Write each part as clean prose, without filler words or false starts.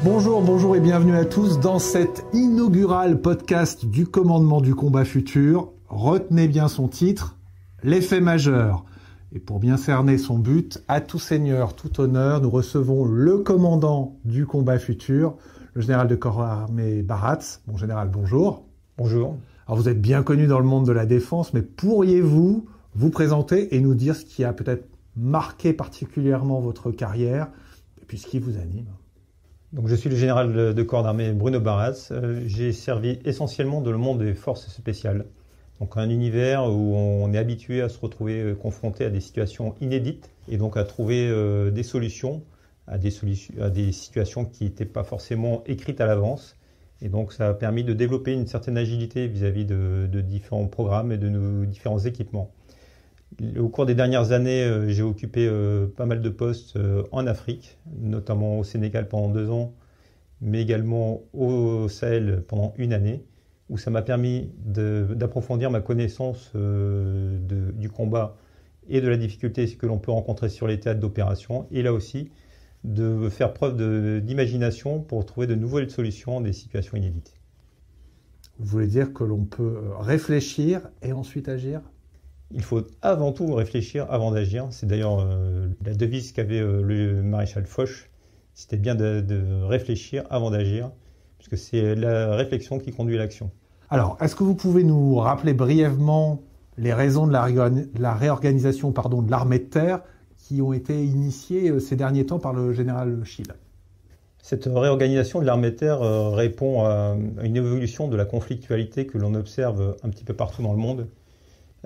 Bonjour, bonjour et bienvenue à tous dans cet inaugural podcast du commandement du combat futur. Retenez bien son titre, l'effet majeur. Et pour bien cerner son but, à tout seigneur, tout honneur, nous recevons le commandant du combat futur, le général de corps armé Baratz. Bon général, bonjour. Bonjour. Alors vous êtes bien connu dans le monde de la défense, mais pourriez-vous vous présenter et nous dire ce qui a peut-être marqué particulièrement votre carrière et puis ce qui vous anime? Donc, je suis le général de corps d'armée Bruno Baratz. J'ai servi essentiellement dans le monde des forces spéciales. Donc un univers où on est habitué à se retrouver confronté à des situations inédites et donc à trouver des solutions à des situations qui n'étaient pas forcément écrites à l'avance. Et donc ça a permis de développer une certaine agilité vis-à-vis de différents programmes et de nos différents équipements. Au cours des dernières années, j'ai occupé pas mal de postes en Afrique, notamment au Sénégal pendant 2 ans, mais également au Sahel pendant 1 année, où ça m'a permis d'approfondir ma connaissance du combat et de la difficulté que l'on peut rencontrer sur les théâtres d'opération, et là aussi de faire preuve d'imagination pour trouver de nouvelles solutions à des situations inédites. Vous voulez dire que l'on peut réfléchir et ensuite agir ? Il faut avant tout réfléchir avant d'agir. C'est d'ailleurs la devise qu'avait le maréchal Foch. C'était bien de réfléchir avant d'agir, puisque c'est la réflexion qui conduit à l'action. Alors, est-ce que vous pouvez nous rappeler brièvement les raisons de la réorganisation de l'armée de terre qui ont été initiées ces derniers temps par le général Schill? Cette réorganisation de l'armée de terre répond à une évolution de la conflictualité que l'on observe un petit peu partout dans le monde,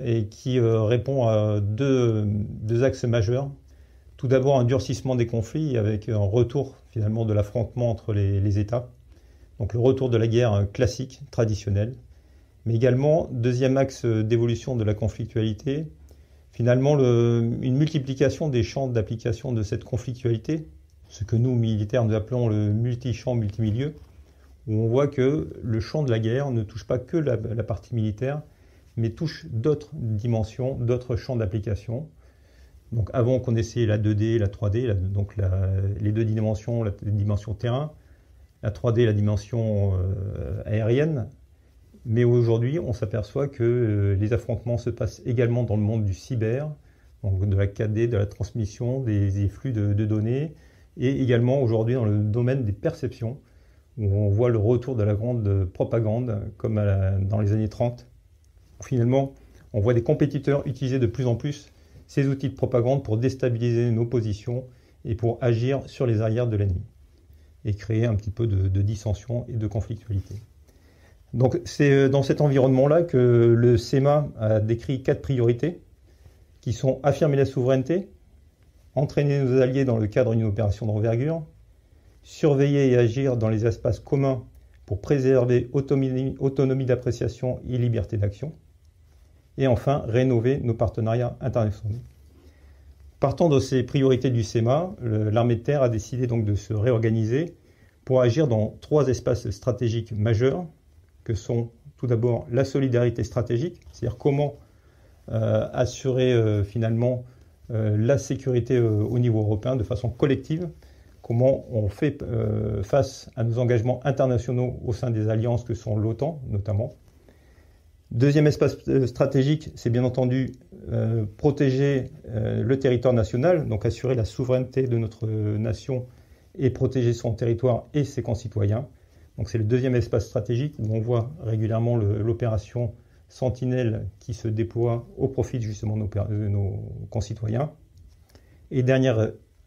et qui répond à deux axes majeurs. Tout d'abord, un durcissement des conflits avec un retour finalement de l'affrontement entre les États. Donc le retour de la guerre classique, traditionnelle. Mais également, deuxième axe d'évolution de la conflictualité, finalement une multiplication des champs d'application de cette conflictualité, ce que nous, militaires, nous appelons le multi-champ, multimilieu, où on voit que le champ de la guerre ne touche pas que la partie militaire, mais touche d'autres dimensions, d'autres champs d'application. Donc avant, on connaissait la 2D, la 3D, donc les 2 dimensions, la dimension terrain, la 3D, la dimension aérienne. Mais aujourd'hui, on s'aperçoit que les affrontements se passent également dans le monde du cyber, donc de la 4D, de la transmission, des flux de données, et également aujourd'hui dans le domaine des perceptions, où on voit le retour de la grande propagande, comme dans les années 30. Finalement, on voit des compétiteurs utiliser de plus en plus ces outils de propagande pour déstabiliser nos positions et pour agir sur les arrières de l'ennemi et créer un petit peu de dissension et de conflictualité. Donc c'est dans cet environnement-là que le CEMA a décrit 4 priorités qui sont affirmer la souveraineté, entraîner nos alliés dans le cadre d'une opération d'envergure, surveiller et agir dans les espaces communs pour préserver autonomie d'appréciation et liberté d'action, et enfin rénover nos partenariats internationaux. Partant de ces priorités du CEMA, l'armée de terre a décidé donc de se réorganiser pour agir dans 3 espaces stratégiques majeurs, que sont tout d'abord la solidarité stratégique, c'est-à-dire comment assurer finalement la sécurité au niveau européen de façon collective, comment on fait face à nos engagements internationaux au sein des alliances que sont l'OTAN notamment. Deuxième espace stratégique, c'est bien entendu protéger le territoire national, donc assurer la souveraineté de notre nation et protéger son territoire et ses concitoyens. Donc c'est le deuxième espace stratégique où on voit régulièrement l'opération Sentinelle qui se déploie au profit justement de nos concitoyens. Et dernier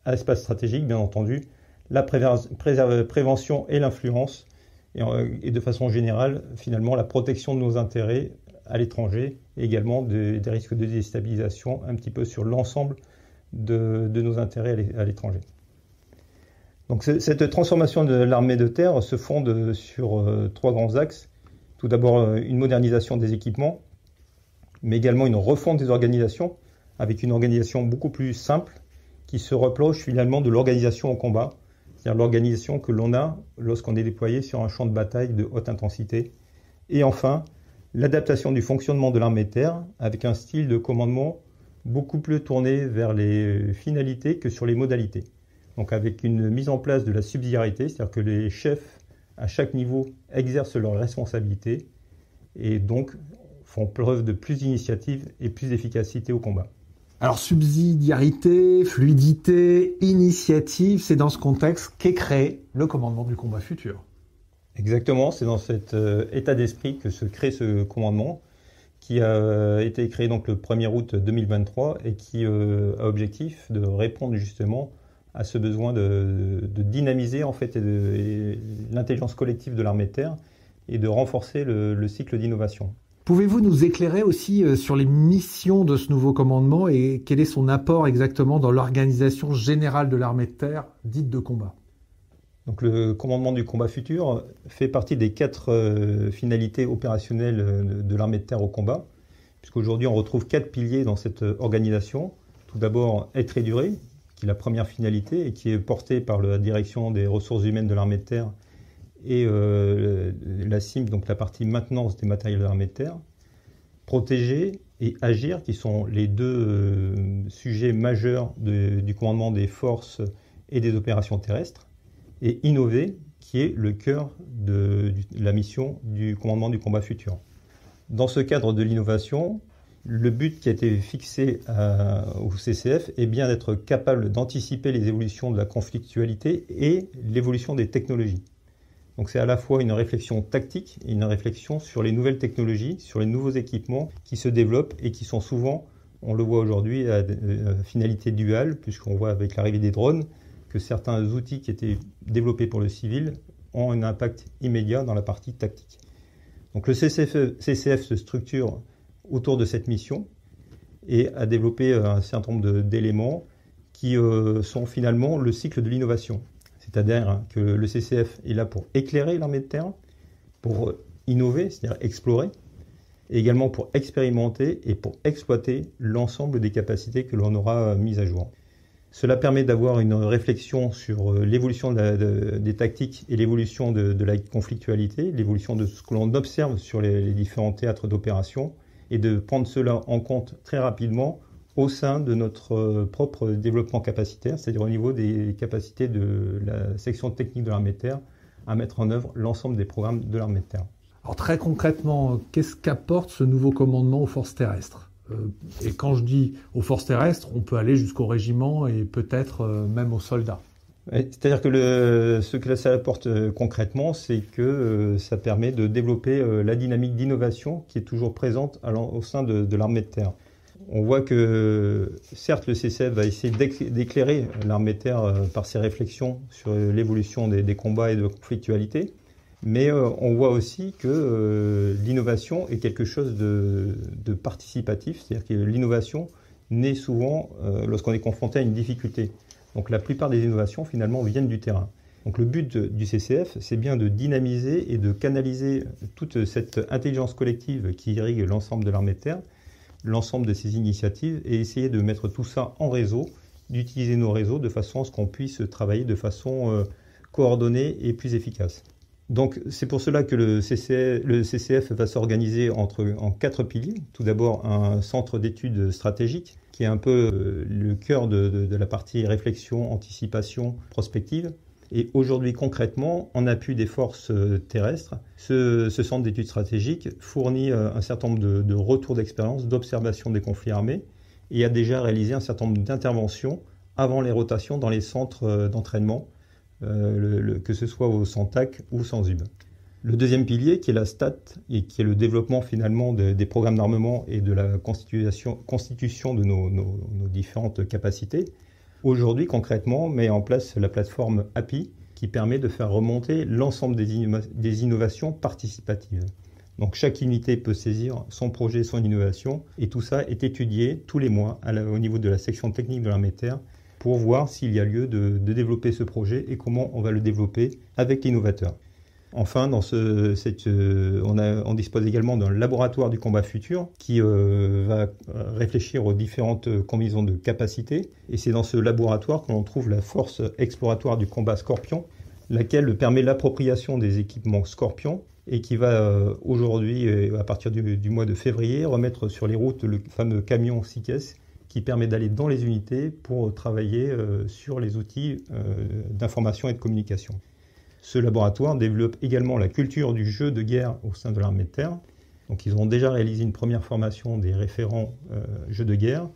espace stratégique, bien entendu, la prévention et l'influence, et de façon générale, finalement, la protection de nos intérêts à l'étranger, et également des risques de déstabilisation un petit peu sur l'ensemble de nos intérêts à l'étranger. Donc cette transformation de l'armée de terre se fonde sur 3 grands axes. Tout d'abord, une modernisation des équipements, mais également une refonte des organisations, avec une organisation beaucoup plus simple, qui se reproche finalement de l'organisation au combat, c'est-à-dire l'organisation que l'on a lorsqu'on est déployé sur un champ de bataille de haute intensité. Et enfin, l'adaptation du fonctionnement de l'armée de terre, avec un style de commandement beaucoup plus tourné vers les finalités que sur les modalités. Donc avec une mise en place de la subsidiarité, c'est-à-dire que les chefs à chaque niveau exercent leurs responsabilités et donc font preuve de plus d'initiative et plus d'efficacité au combat. Alors subsidiarité, fluidité, initiative, c'est dans ce contexte qu'est créé le commandement du combat futur. Exactement, c'est dans cet état d'esprit que se crée ce commandement qui a été créé donc le 1er août 2023 et qui a objectif de répondre justement à ce besoin de dynamiser en fait l'intelligence collective de l'armée de terre et de renforcer le cycle d'innovation. Pouvez-vous nous éclairer aussi sur les missions de ce nouveau commandement et quel est son apport exactement dans l'organisation générale de l'armée de terre dite de combat? Donc le commandement du combat futur fait partie des 4 finalités opérationnelles de l'armée de terre au combat, puisqu'aujourd'hui on retrouve 4 piliers dans cette organisation. Tout d'abord, être et durer, qui est la première finalité et qui est portée par la direction des ressources humaines de l'armée de terre et la CIM, donc la partie maintenance des matériels de l'armée de terre. Protéger et agir, qui sont les 2 sujets majeurs du commandement des forces et des opérations terrestres. Et innover, qui est le cœur de la mission du commandement du combat futur. Dans ce cadre de l'innovation, le but qui a été fixé au CCF est bien d'être capable d'anticiper les évolutions de la conflictualité et l'évolution des technologies. Donc c'est à la fois une réflexion tactique et une réflexion sur les nouvelles technologies, sur les nouveaux équipements qui se développent et qui sont souvent, on le voit aujourd'hui, à finalité duale, puisqu'on voit avec l'arrivée des drones que certains outils qui étaient développés pour le civil ont un impact immédiat dans la partie tactique. Donc le CCF se structure autour de cette mission et a développé un certain nombre d'éléments qui sont finalement le cycle de l'innovation. C'est-à-dire que le CCF est là pour éclairer l'armée de terre, pour innover, c'est-à-dire explorer, et également pour expérimenter et pour exploiter l'ensemble des capacités que l'on aura mises à jour. Cela permet d'avoir une réflexion sur l'évolution des tactiques et l'évolution de la conflictualité, l'évolution de ce que l'on observe sur les différents théâtres d'opération et de prendre cela en compte très rapidement au sein de notre propre développement capacitaire, c'est-à-dire au niveau des capacités de la section technique de l'armée de terre à mettre en œuvre l'ensemble des programmes de l'armée de terre. Alors très concrètement, qu'est-ce qu'apporte ce nouveau commandement aux forces terrestres ? Et quand je dis aux forces terrestres, on peut aller jusqu'au régiment et peut-être même aux soldats. C'est-à-dire que ce que ça apporte concrètement, c'est que ça permet de développer la dynamique d'innovation qui est toujours présente au sein de l'armée de terre. On voit que certes le CCF va essayer d'éclairer l'armée de terre par ses réflexions sur l'évolution des combats et de la conflictualité, mais on voit aussi que l'innovation est quelque chose de participatif, c'est-à-dire que l'innovation naît souvent lorsqu'on est confronté à une difficulté. Donc la plupart des innovations finalement viennent du terrain. Donc le but du CCF, c'est bien de dynamiser et de canaliser toute cette intelligence collective qui irrigue l'ensemble de l'armée de terre, l'ensemble de ces initiatives et essayer de mettre tout ça en réseau, d'utiliser nos réseaux de façon à ce qu'on puisse travailler de façon coordonnée et plus efficace. Donc c'est pour cela que le CCF va s'organiser en 4 piliers. Tout d'abord un centre d'études stratégiques qui est un peu le cœur de la partie réflexion, anticipation, prospective. Et aujourd'hui concrètement, en appui des forces terrestres, ce centre d'études stratégiques fournit un certain nombre de retours d'expérience, d'observation des conflits armés et a déjà réalisé un certain nombre d'interventions avant les rotations dans les centres d'entraînement, que ce soit au SANTAC ou sans UB. Le deuxième pilier, qui est la STAT, et qui est le développement finalement des programmes d'armement et de la constitution de nos différentes capacités, aujourd'hui concrètement met en place la plateforme API, qui permet de faire remonter l'ensemble des innovations participatives. Donc chaque unité peut saisir son projet, son innovation, et tout ça est étudié tous les mois au niveau de la section technique de l'armée de terre, pour voir s'il y a lieu de développer ce projet et comment on va le développer avec l'innovateur. Enfin, on dispose également d'un laboratoire du combat futur qui va réfléchir aux différentes combinaisons de capacités. Et c'est dans ce laboratoire que l'on trouve la force exploratoire du combat Scorpion, laquelle permet l'appropriation des équipements Scorpion et qui va aujourd'hui, à partir du mois de février, remettre sur les routes le fameux camion 6 caisses qui permet d'aller dans les unités pour travailler sur les outils d'information et de communication. Ce laboratoire développe également la culture du jeu de guerre au sein de l'armée de terre. Donc ils ont déjà réalisé une première formation des référents jeux de guerre.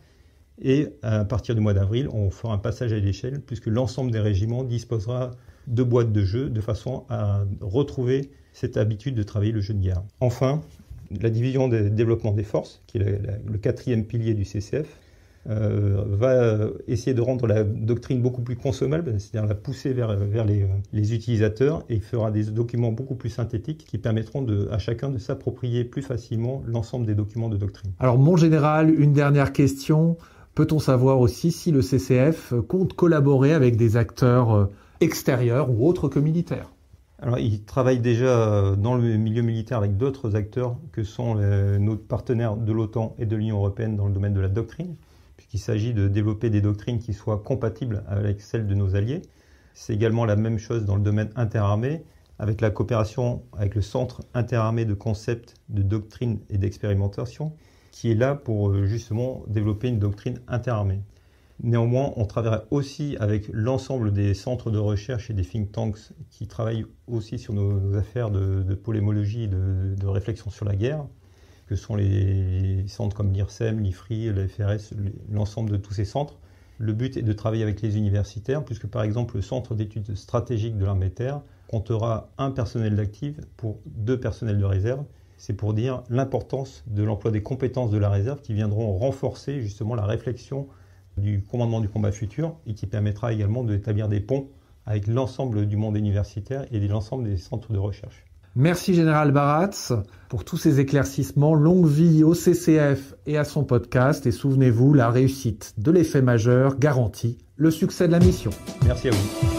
Et à partir du mois d'avril, on fera un passage à l'échelle puisque l'ensemble des régiments disposera de boîtes de jeux de façon à retrouver cette habitude de travailler le jeu de guerre. Enfin, la division de développement des forces, qui est le 4e pilier du CCF, va essayer de rendre la doctrine beaucoup plus consommable, c'est-à-dire la pousser vers les utilisateurs, et fera des documents beaucoup plus synthétiques qui permettront à chacun de s'approprier plus facilement l'ensemble des documents de doctrine. Alors mon général, une dernière question. Peut-on savoir aussi si le CCF compte collaborer avec des acteurs extérieurs ou autres que militaires? Alors, il travaille déjà dans le milieu militaire avec d'autres acteurs que sont nos partenaires de l'OTAN et de l'Union européenne dans le domaine de la doctrine, puisqu'il s'agit de développer des doctrines qui soient compatibles avec celles de nos alliés. C'est également la même chose dans le domaine interarmé, avec la coopération avec le Centre interarmé de concepts, de doctrine et d'expérimentation, qui est là pour justement développer une doctrine interarmée. Néanmoins, on travaille aussi avec l'ensemble des centres de recherche et des think tanks qui travaillent aussi sur nos affaires de polémologie et de réflexion sur la guerre, que sont les centres comme l'IRSEM, l'IFRI, la FRS, l'ensemble de tous ces centres. Le but est de travailler avec les universitaires, puisque par exemple le Centre d'études stratégiques de l'armée de terre comptera un personnel d'active pour 2 personnels de réserve. C'est pour dire l'importance de l'emploi des compétences de la réserve qui viendront renforcer justement la réflexion du commandement du combat futur et qui permettra également d'établir des ponts avec l'ensemble du monde universitaire et l'ensemble des centres de recherche. Merci Général Baratz pour tous ces éclaircissements. Longue vie au CCF et à son podcast. Et souvenez-vous, la réussite de l'effet majeur garantit le succès de la mission. Merci à vous.